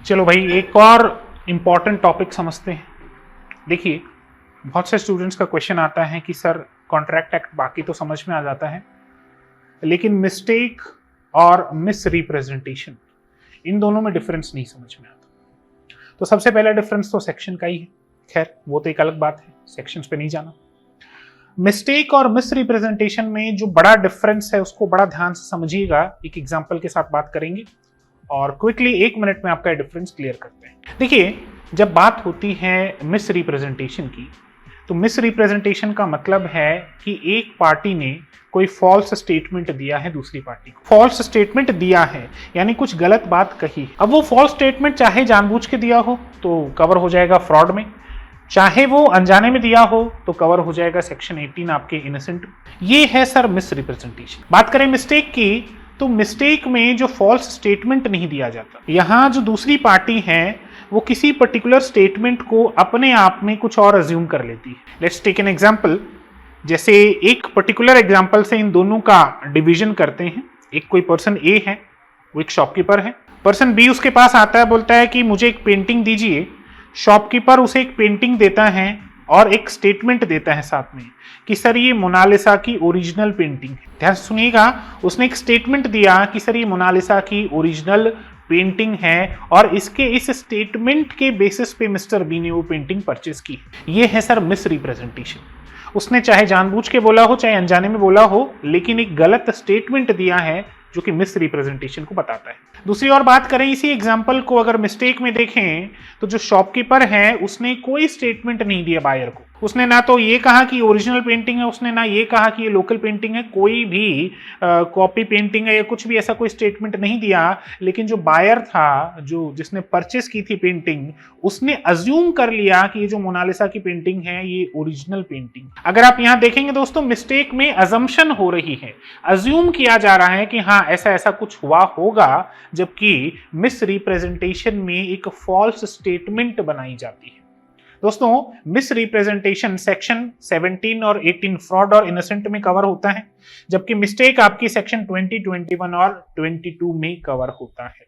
चलो भाई, एक और इम्पॉर्टेंट टॉपिक समझते हैं। देखिए, बहुत से स्टूडेंट्स का क्वेश्चन आता है कि सर कॉन्ट्रैक्ट एक्ट बाकी तो समझ में आ जाता है, लेकिन मिस्टेक और मिस रिप्रेजेंटेशन, इन दोनों में डिफरेंस नहीं समझ में आता। तो सबसे पहला डिफरेंस तो सेक्शन का ही है। खैर, वो तो एक अलग बात है, सेक्शंस पे नहीं जाना। मिस्टेक और मिस रिप्रेजेंटेशन में जो बड़ा डिफरेंस है उसको बड़ा ध्यान से समझिएगा। एक एग्जांपल के साथ बात करेंगे और क्विकली 1 मिनट में आपका डिफरेंस क्लियर करते हैं। देखिए, जब बात होती है मिस रिप्रेजेंटेशन की, तो मिस रिप्रेजेंटेशन का मतलब है कि एक पार्टी ने कोई फॉल्स स्टेटमेंट दिया है दूसरी पार्टी को। फॉल्स स्टेटमेंट दिया है यानी कुछ गलत बात कही। अब वो फॉल्स स्टेटमेंट चाहे जानबूझ के दिया हो तो कवर हो जाएगा फ्रॉड में, चाहे वो अनजाने में दिया हो तो कवर हो जाएगा सेक्शन 18 आपके इनोसेंट। ये है सर मिस रिप्रेजेंटेशन। बात करें मिस्टेक की, तो मिस्टेक में जो फॉल्स स्टेटमेंट नहीं दिया जाता, यहां जो दूसरी पार्टी है वो किसी पर्टिकुलर स्टेटमेंट को अपने आप में कुछ और अज्यूम कर लेती है। Let's take an example. जैसे एक पर्टिकुलर एग्जांपल से इन दोनों का डिवीजन करते हैं। एक कोई पर्सन ए है, वो एक शॉपकीपर है। पर्सन बी उसके पास आता है, बोलता है कि मुझे एक पेंटिंग दीजिए। शॉपकीपर उसे एक पेंटिंग देता है और एक स्टेटमेंट देता है साथ में कि सर ये मोनालिसा की ओरिजिनल पेंटिंग है। ध्यान सुनिएगा, उसने एक स्टेटमेंट दिया कि सर ये मोनालिसा की ओरिजिनल पेंटिंग है और इसके इस स्टेटमेंट के बेसिस पे मिस्टर बी ने वो पेंटिंग परचेज की। ये है सर मिस रिप्रेजेंटेशन। उसने चाहे जानबूझ के बोला हो चाहे अनजाने में बोला हो, लेकिन एक गलत स्टेटमेंट दिया है जो कि मिस रिप्रेजेंटेशन को बताता है। दूसरी और बात करें इसी एग्जांपल को, अगर मिस्टेक में देखें तो जो शॉपकीपर है उसने कोई स्टेटमेंट नहीं दिया बायर को। उसने ना तो ये कहा कि ओरिजिनल पेंटिंग है, उसने ना ये कहा कि ये लोकल पेंटिंग है, कोई भी कॉपी पेंटिंग है या कुछ भी ऐसा कोई स्टेटमेंट नहीं दिया। लेकिन जो बायर था, जो जिसने परचेस की थी पेंटिंग, उसने अज्यूम कर लिया कि ये जो मोनालिसा की पेंटिंग है ये ओरिजिनल पेंटिंग। अगर आप यहां देखेंगे दोस्तों, मिस्टेक में अजम्पशन हो रही है, अज्यूम किया जा रहा है कि हाँ ऐसा ऐसा कुछ हुआ होगा, जबकि मिस रिप्रेजेंटेशन में एक फॉल्स स्टेटमेंट बनाई जाती है। दोस्तों, मिस रिप्रेजेंटेशन सेक्शन 17 और 18 फ्रॉड और इनोसेंट में कवर होता है, जबकि मिस्टेक आपकी सेक्शन 20, 21 और 22 में कवर होता है।